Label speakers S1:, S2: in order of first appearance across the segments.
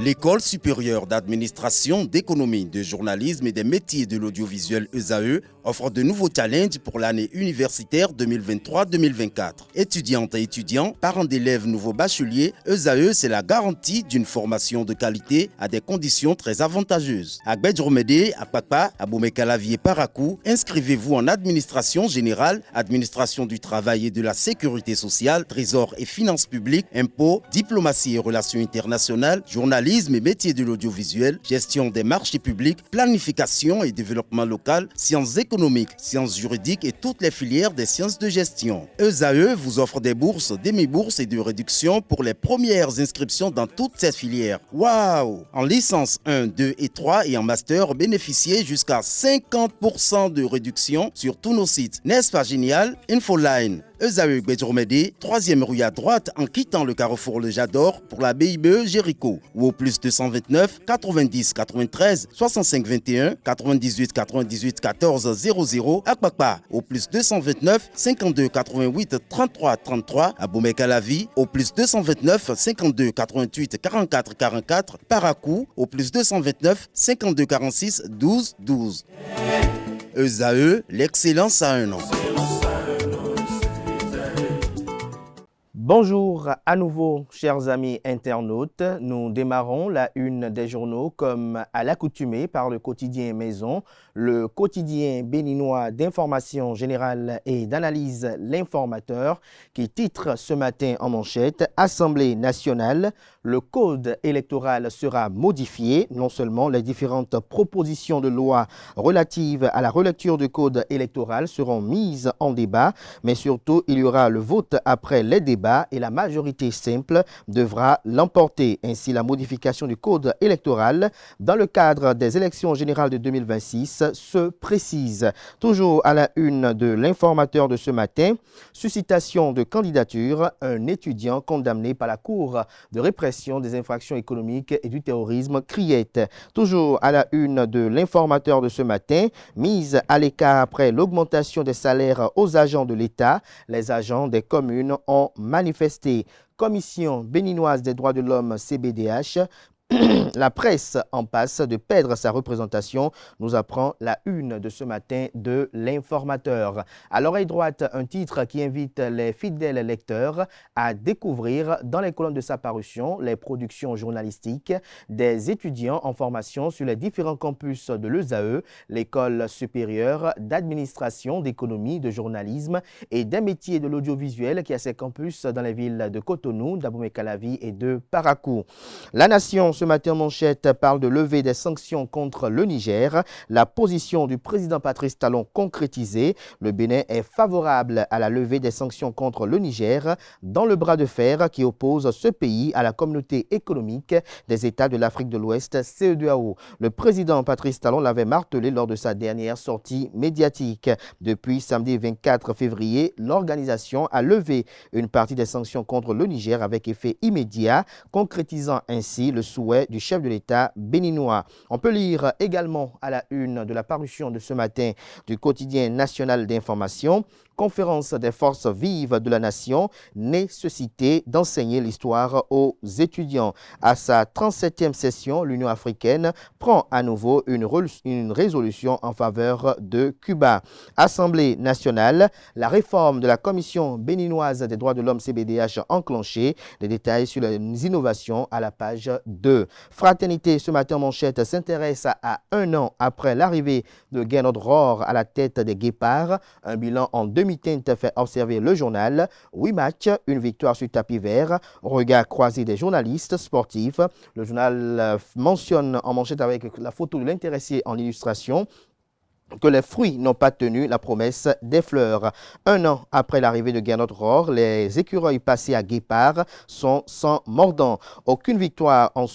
S1: L'École supérieure d'administration, d'économie, de journalisme et des métiers de l'audiovisuel ESAE offre de nouveaux challenges pour l'année universitaire 2023-2024. Étudiantes et étudiants, parents d'élèves nouveaux bacheliers, ESAE, c'est la garantie d'une formation de qualité à des conditions très avantageuses. À Gbedjromede, à Papa, à Boumekalavi et Parakou, inscrivez-vous en administration générale, administration du travail et de la sécurité sociale, trésor et finances publiques, impôts, diplomatie et relations internationales, journalisme et métiers de l'audiovisuel, gestion des marchés publics, planification et développement local, sciences économiques, sciences juridiques et toutes les filières des sciences de gestion. ESAE vous offre des bourses, demi-bourses et de réductions pour les premières inscriptions dans toutes ces filières. Waouh! En licence 1, 2 et 3 et en master, bénéficiez jusqu'à 50% de réduction sur tous nos sites. N'est-ce pas génial? Infoline. ESAE Gbedjromede, 3e rue à droite en quittant le carrefour Le Jador pour la BIBE Jéricho ou au plus 229 90 93 65 21 98 98 14 00 à Kpakpa au plus 229 52 88 33 33 à Boumekalavi au plus 229 52 88 44 44 Parakou au plus 229 52 46 12 12. ESAE, l'excellence à un an.
S2: Bonjour à nouveau, chers amis internautes. Nous démarrons la une des journaux comme à l'accoutumée par le quotidien Maison, le quotidien béninois d'information générale et d'analyse L'Informateur qui titre ce matin en manchette « Assemblée nationale, le code électoral sera modifié. Non seulement les différentes propositions de loi relatives à la relecture du code électoral seront mises en débat, mais surtout il y aura le vote après les débats et la majorité simple devra l'emporter. Ainsi, la modification du code électoral dans le cadre des élections générales de 2026 se précise. Toujours à la une de l'Informateur de ce matin, suscitation de candidature, un étudiant condamné par la Cour de répression des infractions économiques et du terrorisme Criette. Toujours à la une de l'Informateur de ce matin, mise à l'écart après l'augmentation des salaires aux agents de l'État, les agents des communes ont manifesté. Commission béninoise des droits de l'homme CBDH. La presse en passe de perdre sa représentation, nous apprend la une de ce matin de l'Informateur. À l'oreille droite, un titre qui invite les fidèles lecteurs à découvrir dans les colonnes de sa parution les productions journalistiques des étudiants en formation sur les différents campus de l'ESAE, l'École supérieure d'administration, d'économie, de journalisme et des métiers de l'audiovisuel qui a ses campus dans les villes de Cotonou, d'Abomey-Calavi et de Parakou. La Nation ce matin, manchette parle de lever des sanctions contre le Niger. La position du président Patrice Talon concrétisée. Le Bénin est favorable à la levée des sanctions contre le Niger dans le bras de fer qui oppose ce pays à la communauté économique des États de l'Afrique de l'Ouest, CEDEAO. Le président Patrice Talon l'avait martelé lors de sa dernière sortie médiatique. Depuis samedi 24 février, l'organisation a levé une partie des sanctions contre le Niger avec effet immédiat, concrétisant ainsi le souhait du chef de l'État béninois. On peut lire également à la une de la parution de ce matin du quotidien national d'information, conférence des forces vives de la nation, nécessité d'enseigner l'histoire aux étudiants. À sa 37e session, l'Union africaine prend à nouveau une résolution en faveur de Cuba. Assemblée nationale, la réforme de la Commission béninoise des droits de l'homme CBDH enclenchée. Les détails sur les innovations à la page 2. Fraternité, ce matin manchette, s'intéresse à un an après l'arrivée de Gernot Rohr à la tête des Guépards. Un bilan en demi-teinte fait observer le journal. 8 matchs, une victoire sur tapis vert. Regard croisé des journalistes sportifs. Le journal mentionne en manchette avec la photo de l'intéressé en illustration que les fruits n'ont pas tenu la promesse des fleurs. Un an après l'arrivée de Gernot Rohr, les écureuils passés à Guépard sont sans mordant. Aucune victoire en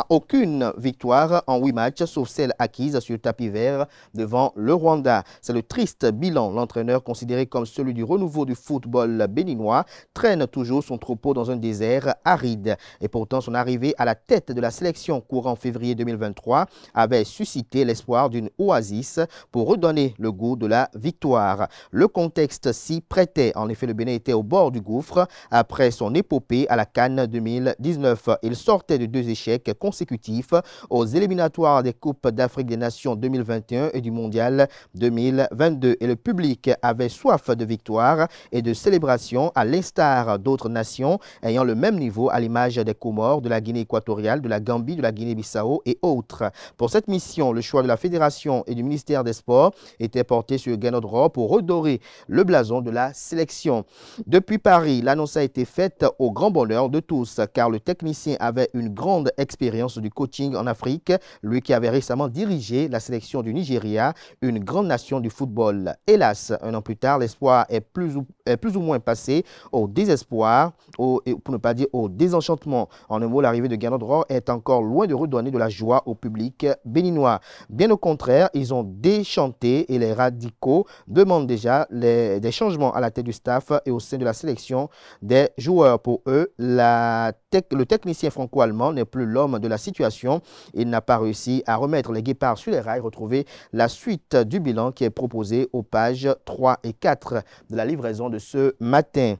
S2: aucune victoire en 8 matchs, sauf celle acquise sur le tapis vert devant le Rwanda. C'est le triste bilan. L'entraîneur, considéré comme celui du renouveau du football béninois, traîne toujours son troupeau dans un désert aride. Et pourtant, son arrivée à la tête de la sélection courant février 2023 avait suscité l'espoir d'une oasis pour redonner le goût de la victoire. Le contexte s'y prêtait. En effet, le Bénin était au bord du gouffre après son épopée à la CAN 2019. Il sortait de 2 échecs consécutifs aux éliminatoires des Coupes d'Afrique des Nations 2021 et du Mondial 2022. Et le public avait soif de victoire et de célébration à l'instar d'autres nations ayant le même niveau à l'image des Comores, de la Guinée équatoriale, de la Gambie, de la Guinée-Bissau et autres. Pour cette mission, le choix de la Fédération et du ministère des Sports était porté sur Guénodro pour redorer le blason de la sélection. Depuis Paris, l'annonce a été faite au grand bonheur de tous car le technicien avait une grande expérience du coaching en Afrique, lui qui avait récemment dirigé la sélection du Nigeria, une grande nation du football. Hélas, un an plus tard, l'espoir est plus ou moins passé au désespoir, pour ne pas dire au désenchantement. En un mot, l'arrivée de Guénodro est encore loin de redonner de la joie au public béninois. Bien au contraire, ils ont déchanté et les radicaux demandent déjà des changements à la tête du staff et au sein de la sélection des joueurs. Pour eux, le technicien franco-allemand n'est plus l'homme de la situation. Il n'a pas réussi à remettre les guépards sur les rails. Retrouvez la suite du bilan qui est proposé aux pages 3 et 4 de la livraison de ce matin.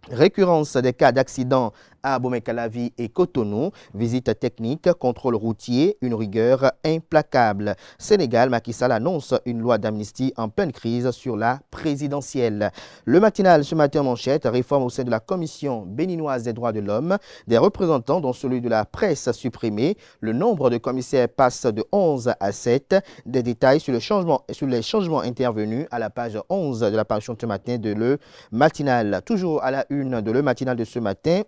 S2: Récurrence des cas d'accident à Bomey-Calavi et Cotonou, visite technique, contrôle routier, une rigueur implacable. Sénégal, Macky Sall annonce une loi d'amnistie en pleine crise sur la présidentielle. Le matinal ce matin en manchette, réforme au sein de la Commission béninoise des droits de l'homme, des représentants dont celui de la presse supprimé. Le nombre de commissaires passe de 11 à 7. Des détails sur les changements intervenus à la page 11 de la parution de ce matin de Le Matinal. Toujours à la une de Le Matinal de ce matin.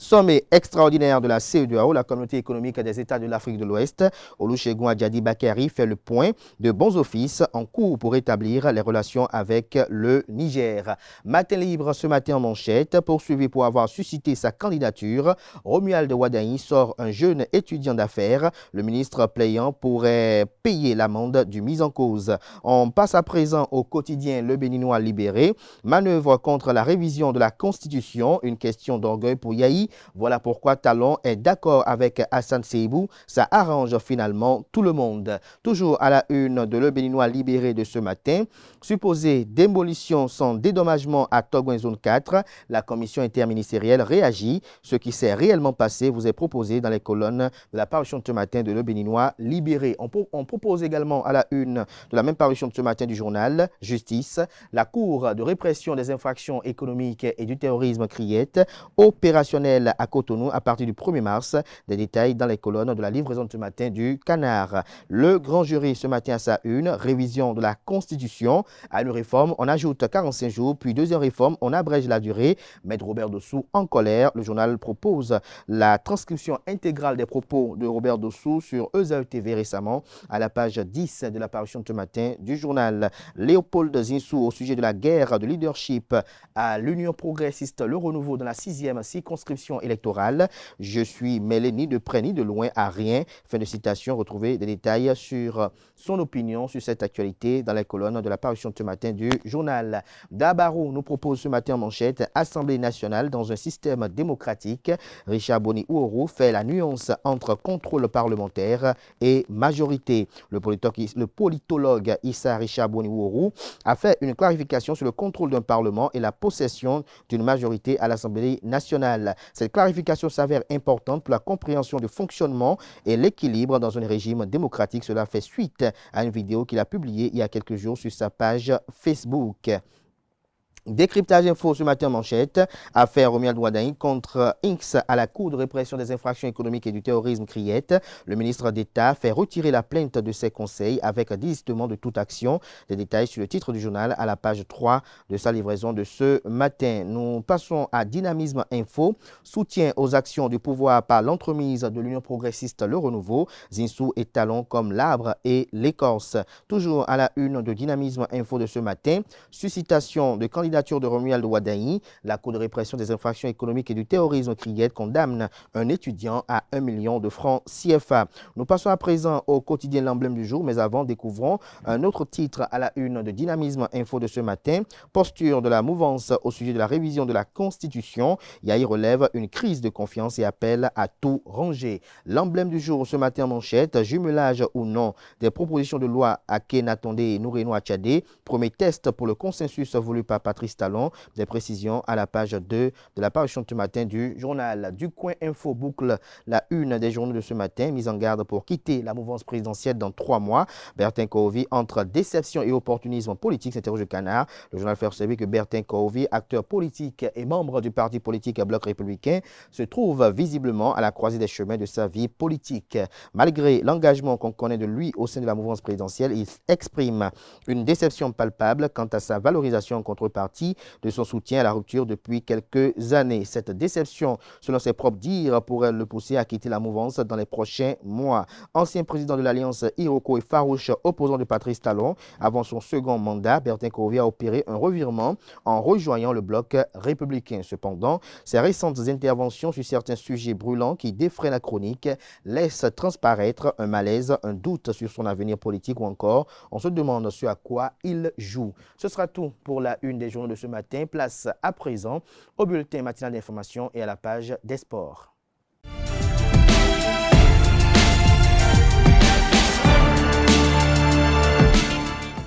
S2: Sommet extraordinaire de la CEDEAO, la communauté économique des États de l'Afrique de l'Ouest. Olusegun Adjadi Bakari fait le point de bons offices en cours pour établir les relations avec le Niger. Matin libre ce matin en manchette, poursuivi pour avoir suscité sa candidature. Romuald Wadaï sort un jeune étudiant d'affaires. Le ministre plaignant pourrait payer l'amende du mis en cause. On passe à présent au quotidien Le Béninois libéré. Manœuvre contre la révision de la Constitution, une question d'orgueil pour Yahi. Voilà pourquoi Talon est d'accord avec Hassan Seibou. Ça arrange finalement tout le monde. Toujours à la une de Le Béninois libéré de ce matin. Supposée démolition sans dédommagement à Togouin Zone 4. La commission interministérielle réagit. Ce qui s'est réellement passé vous est proposé dans les colonnes de la parution de ce matin de Le Béninois libéré. On propose également à la une de la même parution de ce matin du journal Justice. La Cour de répression des infractions économiques et du terrorisme Criette, opérationnelle à Cotonou à partir du 1er mars. Des détails dans les colonnes de la livraison de ce matin du Canard. Le grand jury ce matin à sa une, révision de la Constitution. À une réforme, on ajoute 45 jours, puis deuxième réforme, on abrège la durée. Maître Robert Dossou en colère. Le journal propose la transcription intégrale des propos de Robert Dossou sur ESAE TV récemment à la page 10 de la parution de ce matin du journal. Léopold Zinsou au sujet de la guerre de leadership à l'Union progressiste, le renouveau dans la 6e circonscription électorale. Je suis mêlé ni de près ni de loin à rien. Fin de citation. Retrouvez des détails sur son opinion sur cette actualité dans les colonnes de la parution de ce matin du journal. Dabarou nous propose ce matin en manchette Assemblée nationale dans un système démocratique. Richard Boni Ouourou fait la nuance entre contrôle parlementaire et majorité. Le politologue Issa Richard Boni Ouourou a fait une clarification sur le contrôle d'un parlement et la possession d'une majorité à l'Assemblée nationale. Cette clarification s'avère importante pour la compréhension du fonctionnement et l'équilibre dans un régime démocratique. Cela fait suite à une vidéo qu'il a publiée il y a quelques jours sur sa page Facebook. Décryptage info ce matin en manchette. Affaire Romuald Wadaï contre Inks à la Cour de répression des infractions économiques et du terrorisme Criette. Le ministre d'État fait retirer la plainte de ses conseils avec désistement de toute action. Des détails sur le titre du journal à la page 3 de sa livraison de ce matin. Nous passons à Dynamisme Info. Soutien aux actions du pouvoir par l'entremise de l'Union progressiste Le Renouveau. Zinsou et Talon comme l'arbre et l'écorce. Toujours à la une de Dynamisme Info de ce matin. Suscitation de candidature candidature de Romuald Ouadaï. La Cour de répression des infractions économiques et du terrorisme CRIET condamne un étudiant à 1 million de francs CFA. Nous passons à présent au quotidien L'Emblème du jour, mais avant, découvrons un autre titre à la une de Dynamisme Info de ce matin. Posture de la mouvance au sujet de la révision de la Constitution. Yahi relève une crise de confiance et appelle à tout ranger. L'Emblème du jour ce matin en manchette, jumelage ou non des propositions de loi à Kenatondé et Noureno Achadé. Premier test pour le consensus voulu par Patrice Talon. Des précisions à la page 2 de la parution de ce matin du journal du Coin Info boucle la une des journaux de ce matin. Mise en garde pour quitter la mouvance présidentielle dans 3 mois. Bertin Kohovi entre déception et opportunisme politique, s'interroge le Canard. Le journal fait observer que Bertin Kohovi, acteur politique et membre du parti politique Bloc républicain, se trouve visiblement à la croisée des chemins de sa vie politique. Malgré l'engagement qu'on connaît de lui au sein de la mouvance présidentielle, il exprime une déception palpable quant à sa valorisation en contrepartie de son soutien à la rupture depuis quelques années. Cette déception, selon ses propres dires, pourrait le pousser à quitter la mouvance dans les prochains mois. Ancien président de l'Alliance Iroko et farouche opposant de Patrice Talon, avant son second mandat, Bertin Kohovi a opéré un revirement en rejoignant le Bloc républicain. Cependant, ses récentes interventions sur certains sujets brûlants qui défraient la chronique laissent transparaître un malaise, un doute sur son avenir politique ou encore on se demande ce à quoi il joue. Ce sera tout pour la une des journaux de ce matin. Place à présent au bulletin matinal d'information et à la page des sports.